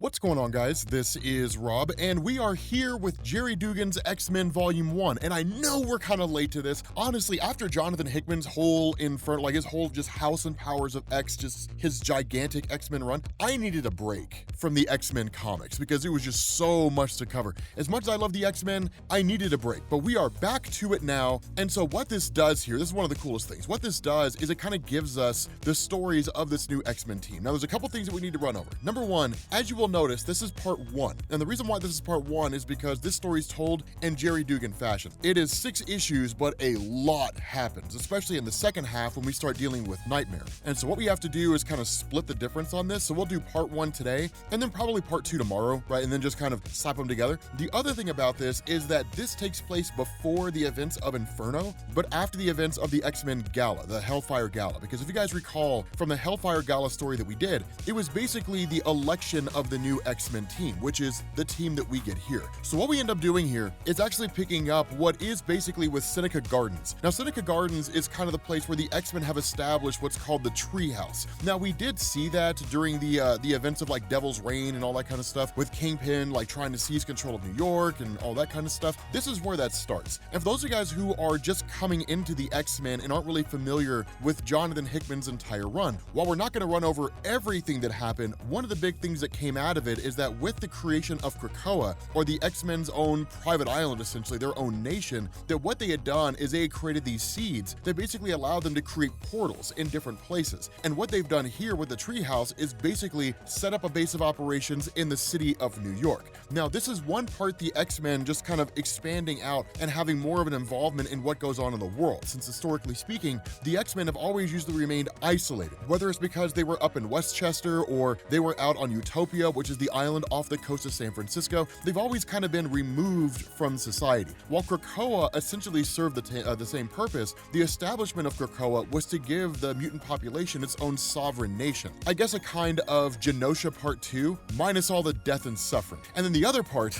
What's going on, guys? This is Rob, and we are here with Gerry Duggan's X-Men Volume 1, and I know we're kind of late to this. Honestly, after Jonathan Hickman's whole his whole just House and Powers of X, just his gigantic X-Men run, I needed a break from the X-Men comics because it was just so much to cover. As much as I love the X-Men, I needed a break, but we are back to it now, and so what this does here, this is one of the coolest things. What this does is it kind of gives us the stories of this new X-Men team. Now, there's a couple things that we need to run over. Number one, as you will notice, this is part one. And the reason why this is part one is because this story is told in Gerry Duggan fashion. It is 6 issues, but a lot happens, especially in the second half when we start dealing with Nightmare. And so what we have to do is kind of split the difference on this. So we'll do part 1 today, and then probably part 2 tomorrow, right? And then just kind of slap them together. The other thing about this is that this takes place before the events of Inferno, but after the events of the X-Men Gala, the Hellfire Gala. Because if you guys recall from the Hellfire Gala story that we did, it was basically the election of the new X-Men team, which is the team that we get here. So what we end up doing here is actually picking up what is basically with Seneca Gardens. Now, Seneca Gardens is kind of the place where the X-Men have established what's called the Treehouse. Now, we did see that during the events of like Devil's Reign and all that kind of stuff, with Kingpin like trying to seize control of New York and all that kind of stuff. This is where that starts. And for those of you guys who are just coming into the X-Men and aren't really familiar with Jonathan Hickman's entire run, while we're not going to run over everything that happened, one of the big things that came out of it is that with the creation of Krakoa, or the X-Men's own private island, essentially their own nation, that what they had done is they had created these seeds that basically allowed them to create portals in different places. And what they've done here with the Treehouse is basically set up a base of operations in the city of New York. Now, this is one part the X-Men just kind of expanding out and having more of an involvement in what goes on in the world, since historically speaking, the X-Men have always usually remained isolated, whether it's because they were up in Westchester or they were out on Utopia, which is the island off the coast of San Francisco. They've always kind of been removed from society. While Krakoa essentially served the same purpose, the establishment of Krakoa was to give the mutant population its own sovereign nation. I guess a kind of Genosha Part 2, minus all the death and suffering. And then the other part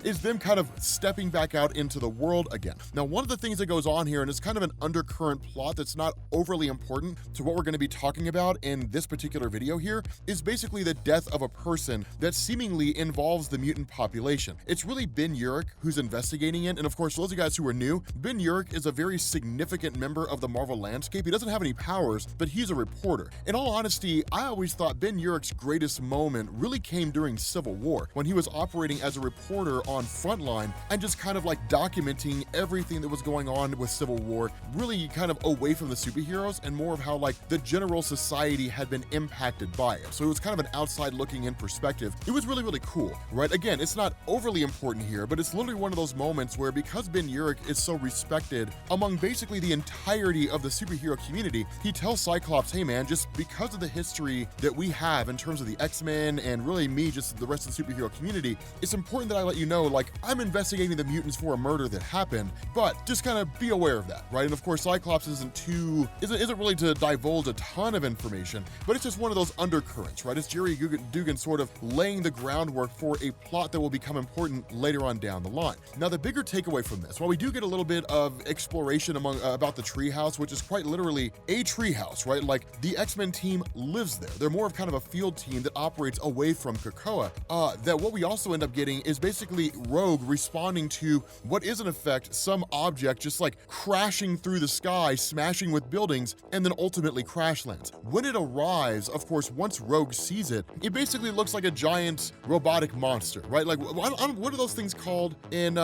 is them kind of stepping back out into the world again. Now, one of the things that goes on here, and it's kind of an undercurrent plot that's not overly important to what we're going to be talking about in this particular video here, is basically the death of a person that seemingly involves the mutant population. It's really Ben Urich who's investigating it, and of course, for those of you guys who are new, Ben Urich is a very significant member of the Marvel landscape. He doesn't have any powers, but he's a reporter. In all honesty, I always thought Ben Urich's greatest moment really came during Civil War, when he was operating as a reporter on Frontline and just kind of like documenting everything that was going on with Civil War, really kind of away from the superheroes and more of how like the general society had been impacted by it. So it was kind of an outside looking in perspective. It was really, really cool, right? Again, it's not overly important here, but it's literally one of those moments where because Ben Urich is so respected among basically the entirety of the superhero community, he tells Cyclops, hey man, just because of the history that we have in terms of the X-Men and really me, just the rest of the superhero community, it's important that I let you know, like, I'm investigating the mutants for a murder that happened, but just kind of be aware of that, right? And of course, Cyclops isn't really to divulge a ton of information, but it's just one of those undercurrents, right? It's Gerry Duggan sort of laying the groundwork for a plot that will become important later on down the line. Now, the bigger takeaway from this, while we do get a little bit of exploration about the Treehouse, which is quite literally a treehouse, right? Like, the X-Men team lives there. They're more of kind of a field team that operates away from Krakoa. That what we also end up getting is basically Rogue responding to what is in effect some object just like crashing through the sky, smashing with buildings, and then ultimately crash lands. When it arrives, of course, once Rogue sees it, it basically looks like a giant robotic monster, right? Like, what are those things called in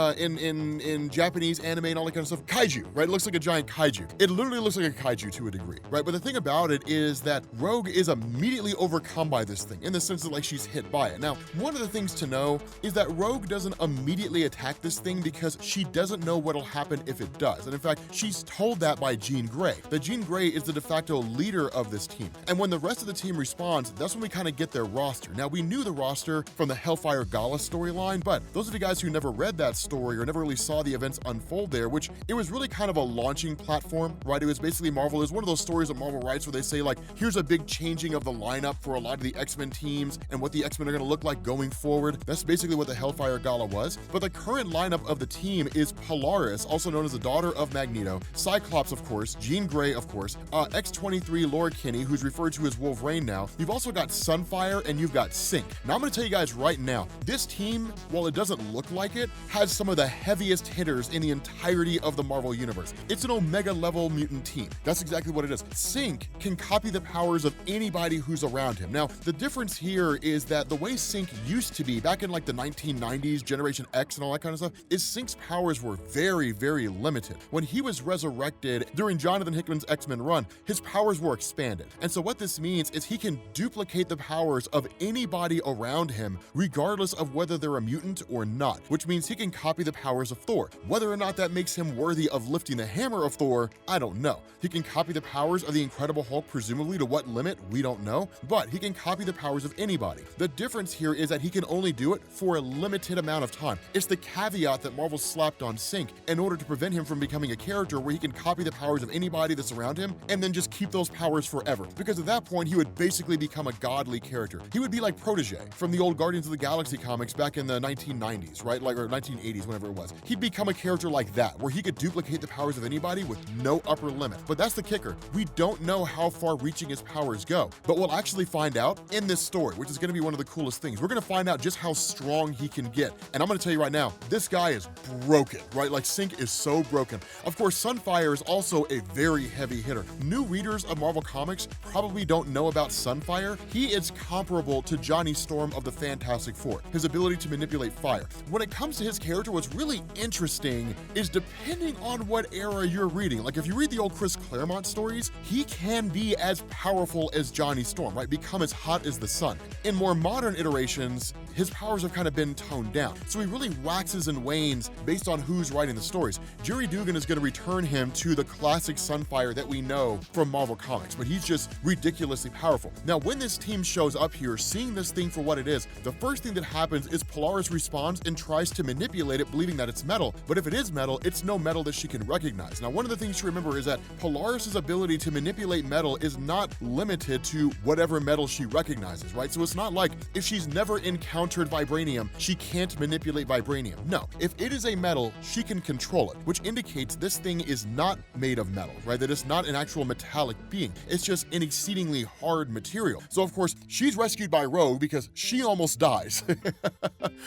Japanese anime and all that kind of stuff? Kaiju, right? It looks like a giant kaiju. It literally looks like a kaiju to a degree, right? But the thing about it is that Rogue is immediately overcome by this thing, in the sense that like she's hit by it. Now, one of the things to know is that Rogue doesn't immediately attack this thing because she doesn't know what'll happen if it does. And in fact, she's told that by Jean Grey. That Jean Grey is the de facto leader of this team. And when the rest of the team responds, that's when we kind of get their roster. Now, we knew the roster from the Hellfire Gala storyline, but those of you guys who never read that story or never really saw the events unfold there, which it was really kind of a launching platform, right? It was basically Marvel. It was one of those stories that Marvel writes where they say like, here's a big changing of the lineup for a lot of the X-Men teams and what the X-Men are going to look like going forward. That's basically what the Hellfire Gala was. But the current lineup of the team is Polaris, also known as the daughter of Magneto, Cyclops, of course, Jean Grey, of course, X-23 Laura Kinney, who's referred to as Wolverine now. You've also got Sunfire and and you've got Sync. Now I'm gonna tell you guys right now, this team, while it doesn't look like it, has some of the heaviest hitters in the entirety of the Marvel Universe. It's an Omega level mutant team. That's exactly what it is. Sync can copy the powers of anybody who's around him. Now, the difference here is that the way Sync used to be, back in like the 1990s, Generation X and all that kind of stuff, is Sync's powers were very, very limited. When he was resurrected during Jonathan Hickman's X-Men run, his powers were expanded. And so what this means is he can duplicate the powers of anybody around him, regardless of whether they're a mutant or not, which means he can copy the powers of Thor. Whether or not that makes him worthy of lifting the hammer of Thor, I don't know. He can copy the powers of the Incredible Hulk, presumably to what limit, we don't know, but he can copy the powers of anybody. The difference here is that he can only do it for a limited amount of time. It's the caveat that Marvel slapped on Sync in order to prevent him from becoming a character where he can copy the powers of anybody that's around him and then just keep those powers forever. Because at that point, he would basically become a godly character. He would be like Protege from the old Guardians of the Galaxy comics back in the 1990s, right? Like, or 1980s, whenever it was. He'd become a character like that, where he could duplicate the powers of anybody with no upper limit. But that's the kicker. We don't know how far reaching his powers go, but we'll actually find out in this story, which is gonna be one of the coolest things. We're gonna find out just how strong he can get. And I'm gonna tell you right now, this guy is broken, right? Like, Sync is so broken. Of course, Sunfire is also a very heavy hitter. New readers of Marvel Comics probably don't know about Sunfire. He is comparable to Johnny Storm of the Fantastic Four, his ability to manipulate fire. When it comes to his character, what's really interesting is depending on what era you're reading. Like, if you read the old Chris Claremont stories, he can be as powerful as Johnny Storm, right? Become as hot as the sun. In more modern iterations, his powers have kind of been toned down. So he really waxes and wanes based on who's writing the stories. Jerry Dugan is going to return him to the classic Sunfire that we know from Marvel Comics, but he's just ridiculously powerful. Now, when this team shows up here, seeing this thing for what it is, the first thing that happens is Polaris responds and tries to manipulate it, believing that it's metal. But if it is metal, it's no metal that she can recognize. Now, one of the things to remember is that Polaris's ability to manipulate metal is not limited to whatever metal she recognizes, right? So it's not like if she's never encountered vibranium, she can't manipulate vibranium. No, if it is a metal, she can control it, which indicates this thing is not made of metal, right? That it's not an actual metallic being. It's just an exceedingly hard material. So of course, she's rescued by Rogue because she almost dies,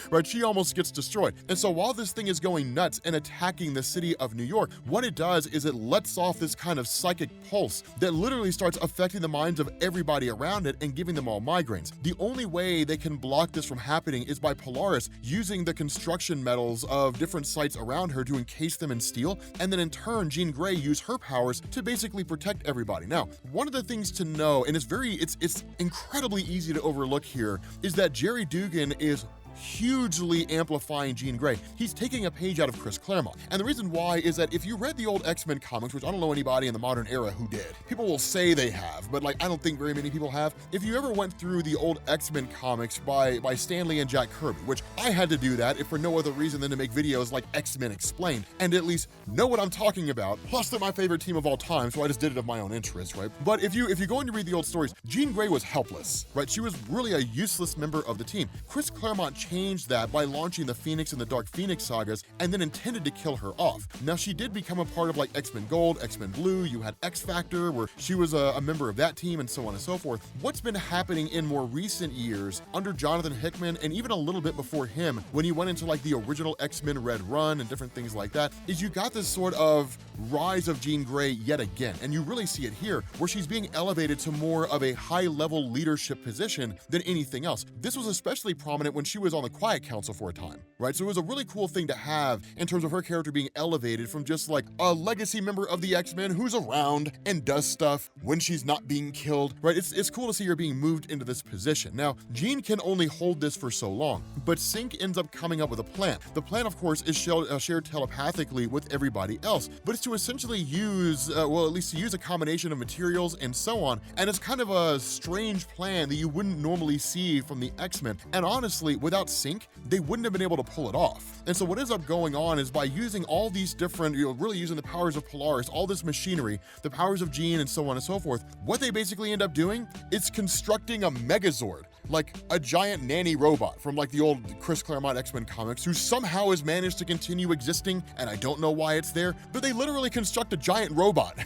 right? She almost gets destroyed. And so while this thing is going nuts and attacking the city of New York, what it does is it lets off this kind of psychic pulse that literally starts affecting the minds of everybody around it and giving them all migraines. The only way they can block this from happening is by Polaris using the construction metals of different sites around her to encase them in steel, and then in turn, Jean Grey used her powers to basically protect everybody. Now, one of the things to know, and it's incredibly easy to overlook here, is that Jerry Dugan is hugely amplifying Jean Grey. He's taking a page out of Chris Claremont. And the reason why is that if you read the old X-Men comics, which I don't know anybody in the modern era who did, people will say they have, but like I don't think very many people have. If you ever went through the old X-Men comics by Stan Lee and Jack Kirby, which I had to do that if for no other reason than to make videos like X-Men Explained and at least know what I'm talking about, plus they're my favorite team of all time, so I just did it of my own interest, right? But if you go in to read the old stories, Jean Grey was helpless, right? She was really a useless member of the team. Chris Claremont changed that by launching the Phoenix and the Dark Phoenix sagas and then intended to kill her off. Now, she did become a part of like X-Men Gold, X-Men Blue, you had X-Factor where she was a member of that team and so on and so forth. What's been happening in more recent years under Jonathan Hickman and even a little bit before him when he went into like the original X-Men Red Run and different things like that is you got this sort of rise of Jean Grey yet again. And you really see it here where she's being elevated to more of a high-level leadership position than anything else. This was especially prominent when she was on the Quiet Council for a time, right? So it was a really cool thing to have in terms of her character being elevated from just like a legacy member of the X-Men who's around and does stuff when she's not being killed, right? It's cool to see her being moved into this position. Now, Jean can only hold this for so long, but Sync ends up coming up with a plan. The plan, of course, is shared telepathically with everybody else, but it's to essentially use, at least to use a combination of materials and so on, and it's kind of a strange plan that you wouldn't normally see from the X-Men, and honestly, without Sync, they wouldn't have been able to pull it off. And so what ends up going on is by using all these different, really using the powers of Polaris, all this machinery, the powers of Jean and so on and so forth, what they basically end up doing is constructing a Megazord. like a giant nanny robot from like the old Chris Claremont X-Men comics who somehow has managed to continue existing, and I don't know why it's there, but they literally construct a giant robot,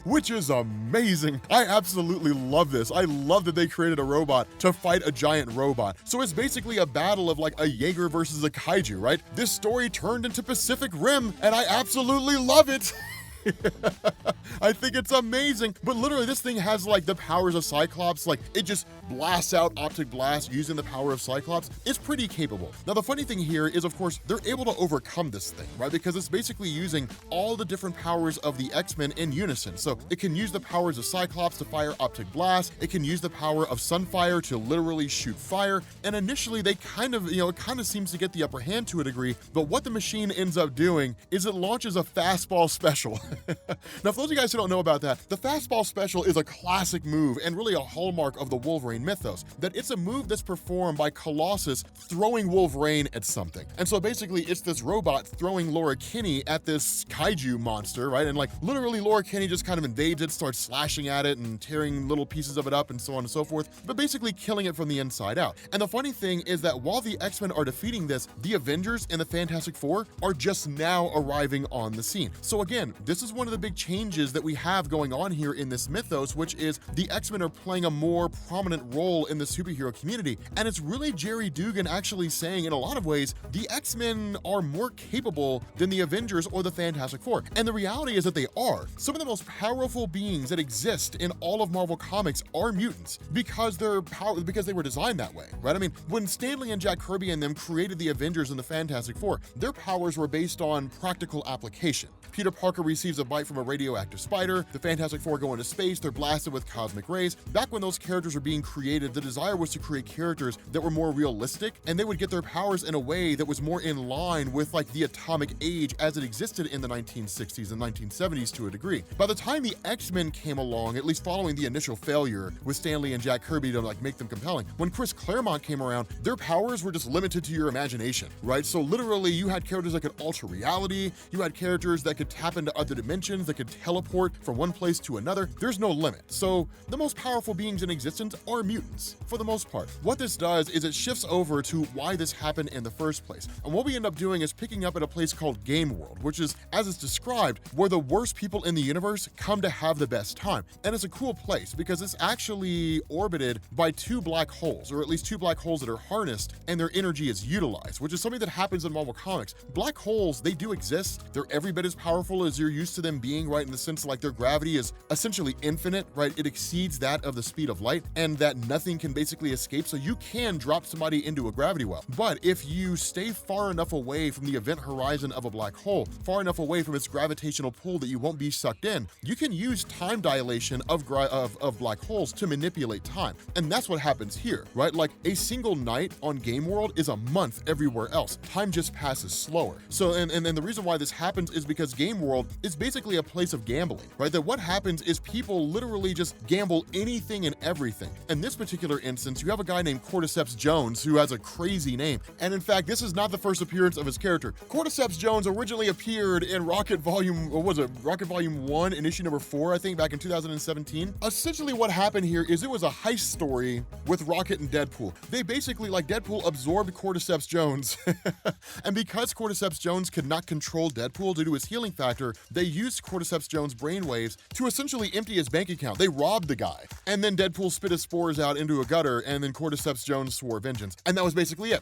which is amazing. I absolutely love this. I love that they created a robot to fight a giant robot. So it's basically a battle of like a Jaeger versus a kaiju, right? This story turned into Pacific Rim, and I absolutely love it. I think it's amazing. But literally this thing has like the powers of Cyclops. Like it just blasts out optic blasts using the power of Cyclops. It's pretty capable. Now the funny thing here is, of course, they're able to overcome this thing, right? Because it's basically using all the different powers of the X-Men in unison. So it can use the powers of Cyclops to fire optic blasts. It can use the power of Sunfire to literally shoot fire. And initially they kind of, it kind of seems to get the upper hand to a degree. But what the machine ends up doing is it launches a fastball special. Now, for those of you guys who don't know about that, the fastball special is a classic move and really a hallmark of the Wolverine mythos, that it's a move that's performed by Colossus throwing Wolverine at something. And so basically it's this robot throwing Laura Kinney at this kaiju monster, right? And like literally Laura Kinney just kind of invades it, starts slashing at it and tearing little pieces of it up and so on and so forth, but basically killing it from the inside out. And the funny thing is that while the X-Men are defeating this, the Avengers and the Fantastic Four are just now arriving on the scene. So again, this is one of the big changes that we have going on here in this mythos, which is the X-Men are playing a more prominent role in the superhero community. And it's really Jerry Dugan actually saying, in a lot of ways, the X-Men are more capable than the Avengers or the Fantastic Four. And the reality is that they are. Some of the most powerful beings that exist in all of Marvel Comics are mutants because they were designed that way, right? I mean, when Stan Lee and Jack Kirby and them created the Avengers and the Fantastic Four, their powers were based on practical application. Peter Parker receives a bite from a radioactive spider. The Fantastic Four go into space. They're blasted with cosmic rays. Back when those characters were being created, the desire was to create characters that were more realistic, and they would get their powers in a way that was more in line with like the atomic age as it existed in the 1960s and 1970s to a degree. By the time the X-Men came along, at least following the initial failure with Stan Lee and Jack Kirby to like make them compelling, when Chris Claremont came around, their powers were just limited to your imagination, right? So literally you had characters that could alter reality. You had characters that could tap into other dimensions, that could teleport from one place to another. There's no limit. So the most powerful beings in existence are mutants, for the most part. What this does is it shifts over to why this happened in the first place. And what we end up doing is picking up at a place called Game World, which is, as it's described, where the worst people in the universe come to have the best time. And it's a cool place because it's actually orbited by two black holes, or at least two black holes that are harnessed and their energy is utilized, which is something that happens in Marvel Comics. Black holes, they do exist. They're every bit as powerful as you're used to them being, right? In the sense like their gravity is essentially infinite, right? It exceeds that of the speed of light, and that nothing can basically escape. So you can drop somebody into a gravity well. But if you stay far enough away from the event horizon of a black hole, far enough away from its gravitational pull that you won't be sucked in, you can use time dilation of black holes to manipulate time. And that's what happens here, right? Like a single night on Game World is a month everywhere else. Time just passes slower. So, and the reason why this happens is because Game World is basically a place of gambling, right? That what happens is people literally just gamble anything and everything. In this particular instance, you have a guy named Cordyceps Jones who has a crazy name. And in fact, this is not the first appearance of his character. Cordyceps Jones originally appeared in Rocket Volume 1 in issue number 4, I think, back in 2017. Essentially what happened here is it was a heist story with Rocket and Deadpool. They basically, like, Deadpool absorbed Cordyceps Jones. And because Cordyceps Jones could not control Deadpool due to his healing factor, they used Cordyceps Jones' brainwaves to essentially empty his bank account. They robbed the guy. And then Deadpool spit his spores out into a gutter, and then Cordyceps Jones swore vengeance. And that was basically it.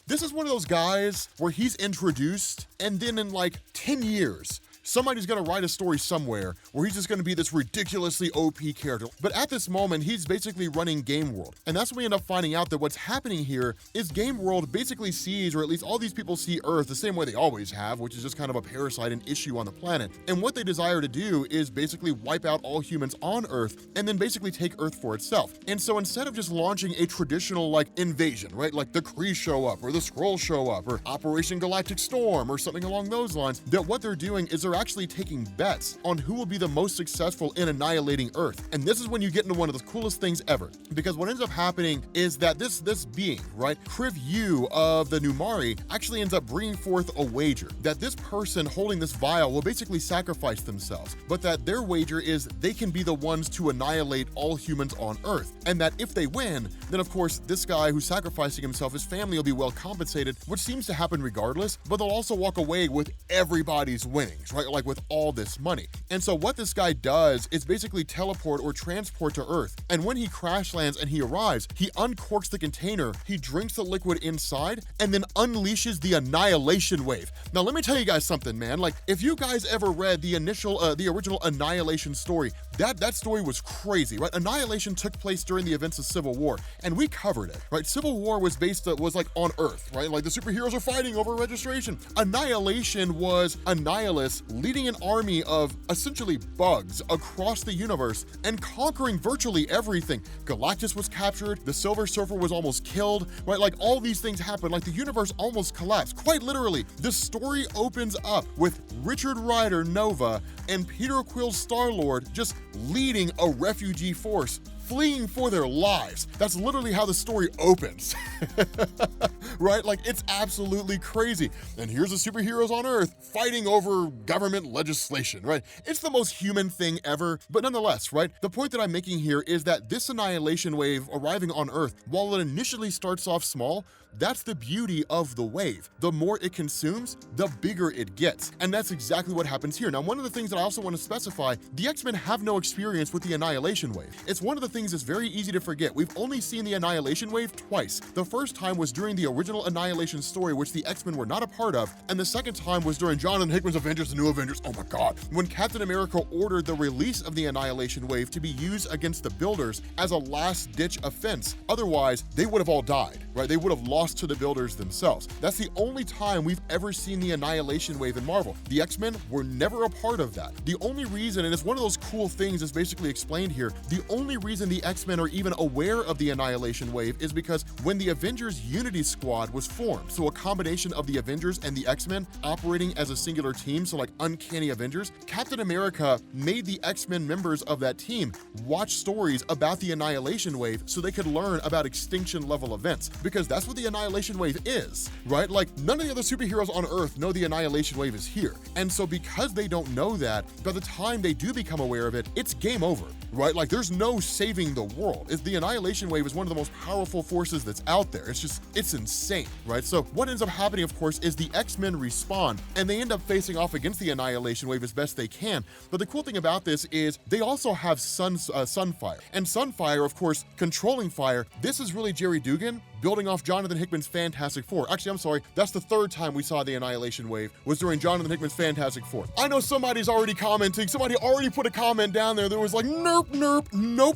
This is one of those guys where he's introduced, and then in like 10 years, somebody's gonna write a story somewhere where he's just gonna be this ridiculously OP character. But at this moment, he's basically running Game World. And that's when we end up finding out that what's happening here is Game World basically sees, or at least all these people see Earth the same way they always have, which is just kind of a parasite and issue on the planet. And what they desire to do is basically wipe out all humans on Earth and then basically take Earth for itself. And so instead of just launching a traditional like invasion, right? Like the Kree show up or the Skrulls show up or Operation Galactic Storm or something along those lines, that what they're doing is they're they're actually taking bets on who will be the most successful in annihilating Earth. And this is when you get into one of the coolest things ever, because what ends up happening is that this being, right, Kriv Yu of the Numari, actually ends up bringing forth a wager that this person holding this vial will basically sacrifice themselves, but that their wager is they can be the ones to annihilate all humans on Earth, and that if they win, then of course this guy who's sacrificing himself, his family will be well compensated, which seems to happen regardless, but they'll also walk away with everybody's winnings, right? Like with all this money. And so what this guy does is basically teleport or transport to Earth, and when he crash lands and he arrives, he uncorks the container, he drinks the liquid inside, and then unleashes the annihilation wave. Now let me tell you guys something, man. Like, if you guys ever read the original Annihilation story, that story was crazy, right? Annihilation took place during the events of Civil War, and we covered it, right? Civil War was was like on Earth, right? Like the superheroes are fighting over registration. Annihilation was Annihilus leading an army of essentially bugs across the universe and conquering virtually everything. Galactus was captured, the Silver Surfer was almost killed, right? Like all these things happened, like the universe almost collapsed. Quite literally, the story opens up with Richard Rider Nova and Peter Quill's Star-Lord just leading a refugee force, fleeing for their lives. That's literally how the story opens, right? Like, it's absolutely crazy. And here's the superheroes on Earth fighting over government legislation, right? It's the most human thing ever, but nonetheless, right? The point that I'm making here is that this annihilation wave arriving on Earth, while it initially starts off small, that's the beauty of the wave. The more it consumes, the bigger it gets. And that's exactly what happens here. Now, one of the things that I also want to specify, the X-Men have no experience with the annihilation wave. It's one of the things that's very easy to forget. We've only seen the annihilation wave twice. The first time was during the original Annihilation story, which the X-Men were not a part of, and the second time was during Jonathan Hickman's Avengers, the New Avengers, oh my god, when Captain America ordered the release of the annihilation wave to be used against the Builders as a last-ditch offense. Otherwise, they would have all died, right? They would have lost to the Builders themselves. That's the only time we've ever seen the annihilation wave in Marvel. The X-Men were never a part of that. The only reason, and it's one of those cool things that's basically explained here, the only reason the X-Men are even aware of the annihilation wave is because when the Avengers Unity Squad was formed, so a combination of the Avengers and the X-Men operating as a singular team, so like Uncanny Avengers, Captain America made the X-Men members of that team watch stories about the annihilation wave so they could learn about extinction level events, because that's what the annihilation wave is, right? Like, none of the other superheroes on Earth know the annihilation wave is here. And so because they don't know that, by the time they do become aware of it, it's game over, right? Like, there's no saving the world. The annihilation wave is one of the most powerful forces that's out there. It's insane, right? So what ends up happening, of course, is the X-Men respawn, and they end up facing off against the annihilation wave as best they can. But the cool thing about this is they also have Sunfire. And Sunfire, of course, controlling fire. This is really Jerry Dugan building off Jonathan Hickman's Fantastic Four. Actually, I'm sorry, that's the third time we saw the annihilation wave, was during Jonathan Hickman's Fantastic Four. I know somebody's already commenting, somebody already put a comment down there that was like, nope,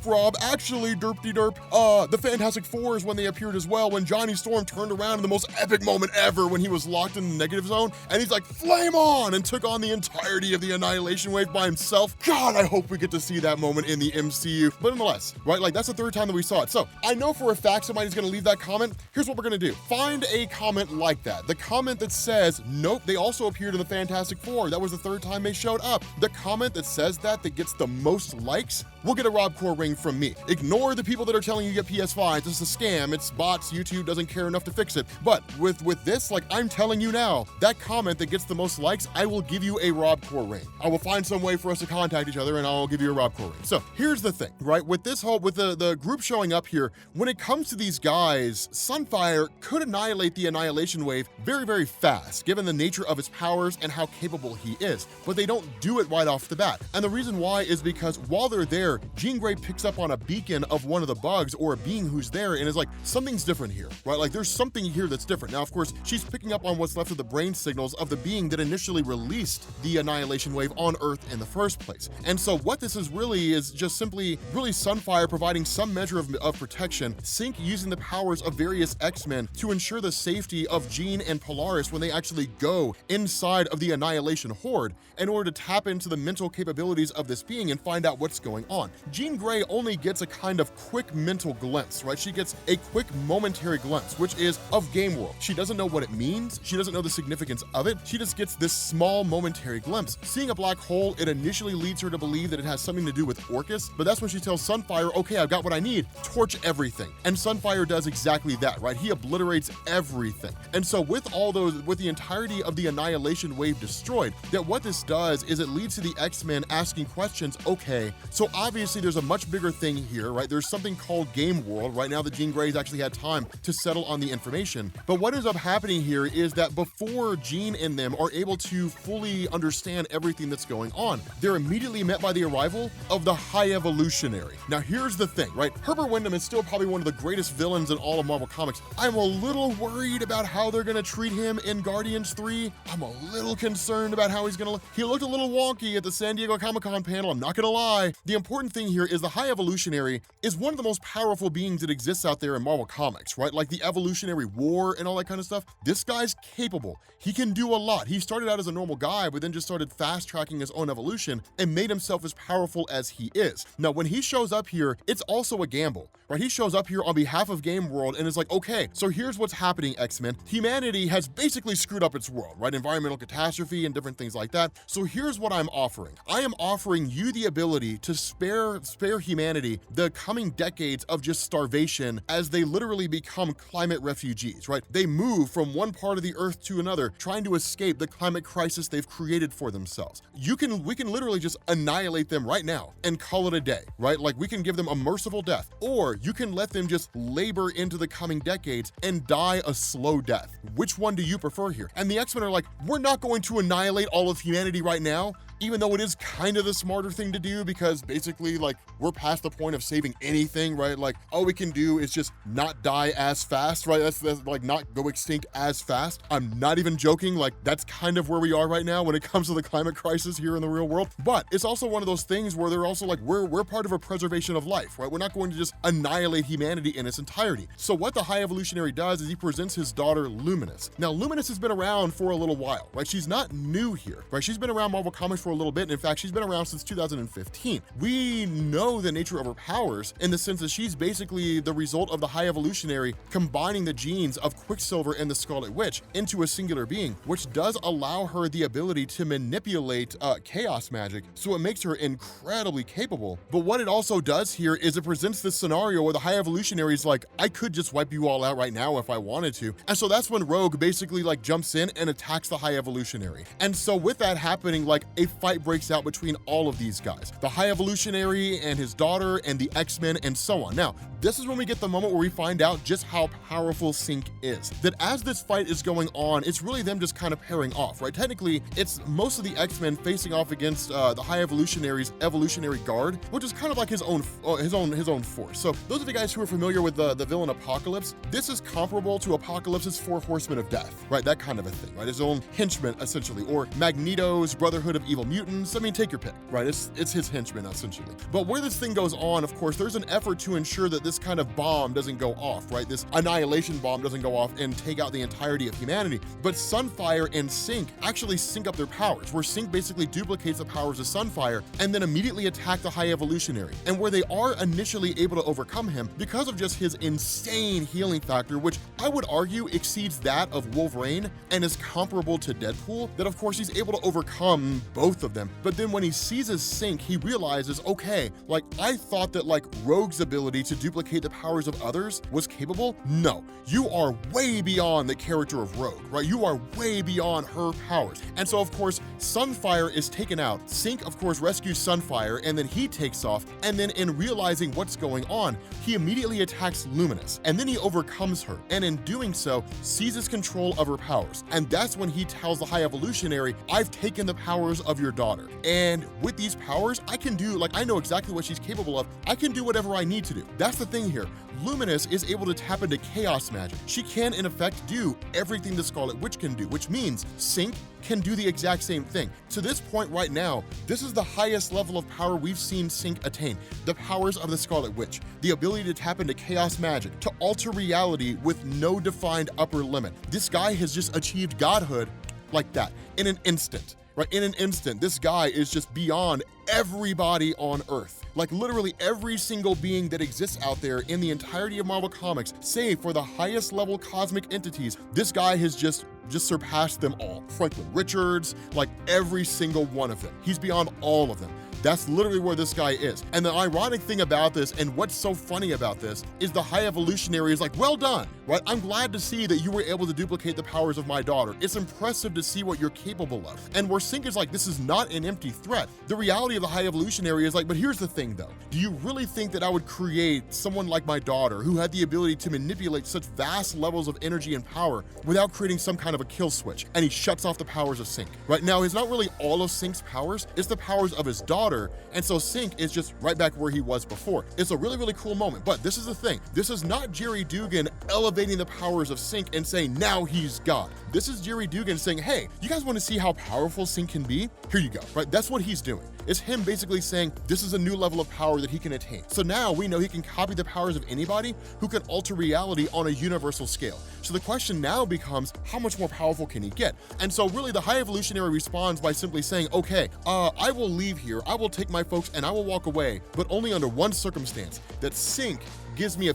Rob, actually, derp-de-derp. The Fantastic Four is when they appeared as well, when Johnny Storm turned around in the most epic moment ever when he was locked in the negative zone, and he's like, flame on, and took on the entirety of the annihilation wave by himself. God, I hope we get to see that moment in the MCU. But nonetheless, right, like, that's the third time that we saw it. So I know for a fact somebody's gonna leave that comment. Here's what we're gonna do. Find a comment like that. The comment that says, nope, they also appeared in the Fantastic Four. That was the third time they showed up. The comment that says that gets the most likes will get a RobCore ring from me. Ignore the people that are telling you get PS5. This is a scam. It's bots. YouTube doesn't care enough to fix it. But with this, like, I'm telling you now, that comment that gets the most likes, I will give you a RobCore ring. I will find some way for us to contact each other and I'll give you a RobCore ring. So here's the thing, right? With the group showing up here, when it comes to these guys, Sunfire could annihilate the annihilation wave very, very fast, given the nature of his powers and how capable he is, but they don't do it right off the bat. And the reason why is because while they're there, Jean Grey picks up on a beacon of one of the bugs or a being who's there and is like, something's different here, right? Like, there's something here that's different. Now, of course, she's picking up on what's left of the brain signals of the being that initially released the annihilation wave on Earth in the first place. And so what this is really just simply really Sunfire providing some measure of protection, Sync using the powers of various X-Men to ensure the safety of Jean and Polaris when they actually go inside of the Annihilation Horde in order to tap into the mental capabilities of this being and find out what's going on. Jean Grey only gets a kind of quick mental glimpse, right? She gets a quick momentary glimpse, which is of Game World. She doesn't know what it means. She doesn't know the significance of it. She just gets this small momentary glimpse. Seeing a black hole, it initially leads her to believe that it has something to do with Orcus, but that's when she tells Sunfire, okay, I've got what I need, torch everything. And Sunfire does exactly that, right? He obliterates everything. And so with the entirety of the Annihilation Wave destroyed, that what this does is it leads to the X-Men asking questions, okay, so obviously there's a much bigger thing here, right? There's something called Game World. Right now the Jean Greys actually had time to settle on the information. But what ends up happening here is that before Jean and them are able to fully understand everything that's going on, they're immediately met by the arrival of the High Evolutionary. Now here's the thing, right? Herbert Wyndham is still probably one of the greatest villains in all of Marvel Comics. I'm a little worried about how they're gonna treat him in Guardians 3. I'm a little concerned about how he's gonna look. He looked a little wonky at the San Diego Comic-Con panel, I'm not gonna lie. The important thing here is the High Evolutionary is one of the most powerful beings that exists out there in Marvel Comics, right? Like the Evolutionary War and all that kind of stuff. This guy's capable. He can do a lot. He started out as a normal guy, but then just started fast-tracking his own evolution and made himself as powerful as he is. Now, when he shows up here, it's also a gamble, right? He shows up here on behalf of Game World and is like, okay, so here's what's happening, X-Men. Humanity has basically screwed up its world, right? Environmental catastrophe and different things like that. So here's what I'm offering. I am offering you the ability to spare humanity the coming decades of just starvation as they literally become climate refugees, right? They move from one part of the earth to another, trying to escape the climate crisis they've created for themselves. We can literally just annihilate them right now and call it a day, right? Like we can give them a merciful death, or you can let them just labor into the coming decades and die a slow death. Which one do you prefer here? And the X-Men are like, we're not going to annihilate all of humanity right now, even though it is kind of the smarter thing to do because basically like we're past the point of saving anything, right? Like all we can do is just not die as fast, right? That's like not go extinct as fast. I'm not even joking. Like that's kind of where we are right now when it comes to the climate crisis here in the real world. But it's also one of those things where they're also like, we're part of a preservation of life, right? We're not going to just annihilate humanity in its entirety. So what the High Evolutionary does is he presents his daughter Luminous. Now Luminous has been around for a little while, right? She's not new here, right? She's been around Marvel Comics for a little bit. And in fact, she's been around since 2015. We know the nature of her powers in the sense that she's basically the result of the High Evolutionary combining the genes of Quicksilver and the Scarlet Witch into a singular being, which does allow her the ability to manipulate chaos magic. So it makes her incredibly capable. But what it also does here is it presents this scenario where the High Evolutionary is like, I could just wipe you all out right now if I wanted to. And so that's when Rogue basically like jumps in and attacks the High Evolutionary. And so with that happening, like a fight breaks out between all of these guys, the High Evolutionary and his daughter and the X-Men and so on. Now, this is when we get the moment where we find out just how powerful Synch is. That as this fight is going on, it's really them just kind of pairing off, right? Technically, it's most of the X-Men facing off against the High Evolutionary's Evolutionary Guard, which is kind of like his own force. So those of you guys who are familiar with the villain Apocalypse, this is comparable to Apocalypse's Four Horsemen of Death, right? That kind of a thing, right? His own henchmen, essentially, or Magneto's Brotherhood of Evil Mutants. I mean, take your pick, right? It's his henchmen, essentially. But where this thing goes on, of course, there's an effort to ensure that this kind of bomb doesn't go off, right? This annihilation bomb doesn't go off and take out the entirety of humanity. But Sunfire and Synch actually sync up their powers, where Synch basically duplicates the powers of Sunfire and then immediately attack the High Evolutionary. And where they are initially able to overcome him because of just his insane healing factor, which I would argue exceeds that of Wolverine and is comparable to Deadpool, that of course he's able to overcome both of them. But then when he seizes Synch, he realizes, okay, like I thought that like Rogue's ability to duplicate the powers of others was capable. No, you are way beyond the character of Rogue, right? You are way beyond her powers. And so of course, Sunfire is taken out. Synch of course rescues Sunfire and then he takes off. And then in realizing what's going on, he immediately attacks Luminous and then he overcomes her. And in doing so, seizes control of her powers. And that's when he tells the High Evolutionary, I've taken the powers of your daughter. And with these powers, I can do, like, I know exactly what she's capable of. I can do whatever I need to do. That's the thing here. Luminous is able to tap into chaos magic. She can, in effect, do everything the Scarlet Witch can do, which means Synch can do the exact same thing. To this point right now, this is the highest level of power we've seen Synch attain. The powers of the Scarlet Witch, the ability to tap into chaos magic, to alter reality with no defined upper limit. This guy has just achieved godhood like that in an instant, right? In an instant, this guy is just beyond everybody on Earth. Like literally every single being that exists out there in the entirety of Marvel Comics, save for the highest level cosmic entities, this guy has just surpassed them all. Franklin Richards, like every single one of them. He's beyond all of them. That's literally where this guy is. And the ironic thing about this, and what's so funny about this, is the High Evolutionary is like, well done, right? I'm glad to see that you were able to duplicate the powers of my daughter. It's impressive to see what you're capable of. And where Synch is like, this is not an empty threat. The reality of the High Evolutionary is like, but here's the thing though. Do you really think that I would create someone like my daughter who had the ability to manipulate such vast levels of energy and power without creating some kind of a kill switch? And he shuts off the powers of Synch. Right now, it's not really all of Synch's powers, it's the powers of his daughter. And so Synch is just right back where he was before. It's a really, really cool moment. But this is the thing. This is not Jerry Dugan elevating the powers of Synch and saying, now he's God. This is Jerry Dugan saying, hey, you guys want to see how powerful Synch can be? Here you go, right? That's what he's doing. It's him basically saying, this is a new level of power that he can attain. So now we know he can copy the powers of anybody who can alter reality on a universal scale. So the question now becomes, how much more powerful can he get? And so really the High Evolutionary responds by simply saying, okay, I will leave here, I will take my folks and I will walk away, but only under one circumstance, that Synch gives me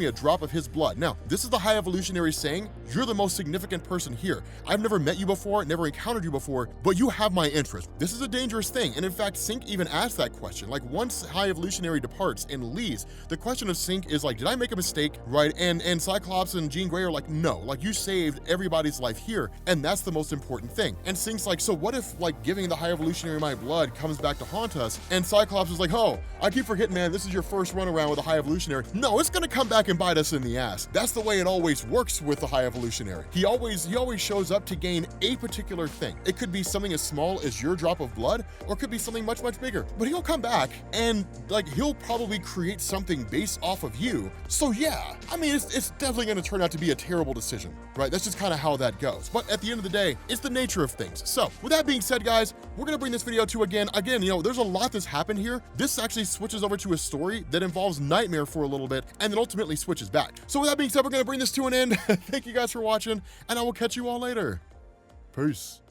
a drop of his blood. Now, this is the High Evolutionary saying, you're the most significant person here. I've never met you before, never encountered you before, but you have my interest. This is a dangerous thing. And in fact, Synch even asked that question. Like once High Evolutionary departs and leaves, the question of Synch is like, did I make a mistake, right? And Cyclops and Jean Grey are like, no, like you saved everybody's life here. And that's the most important thing. And Synch's like, so what if like giving the High Evolutionary my blood comes back to haunt us? And Cyclops is like, oh, I keep forgetting, man, this is your first run around with the High Evolutionary. No, it's gonna come back and bite us in the ass. That's the way it always works with the High Evolutionary. He always shows up to gain a particular thing. It could be something as small as your drop of blood, or it could be something much, much bigger. But he'll come back and like he'll probably create something based off of you. So yeah, I mean, it's definitely gonna turn out to be a terrible decision, right? That's just kind of how that goes. But at the end of the day, it's the nature of things. So with that being said, guys, we're gonna bring this video to again, you know, there's a lot that's happened here. This actually switches over to a story that involves Nightmare for a little bit, and then ultimately switches back. So with that being said, we're gonna bring this to an end. Thank you guys for watching, and I will catch you all later. Peace.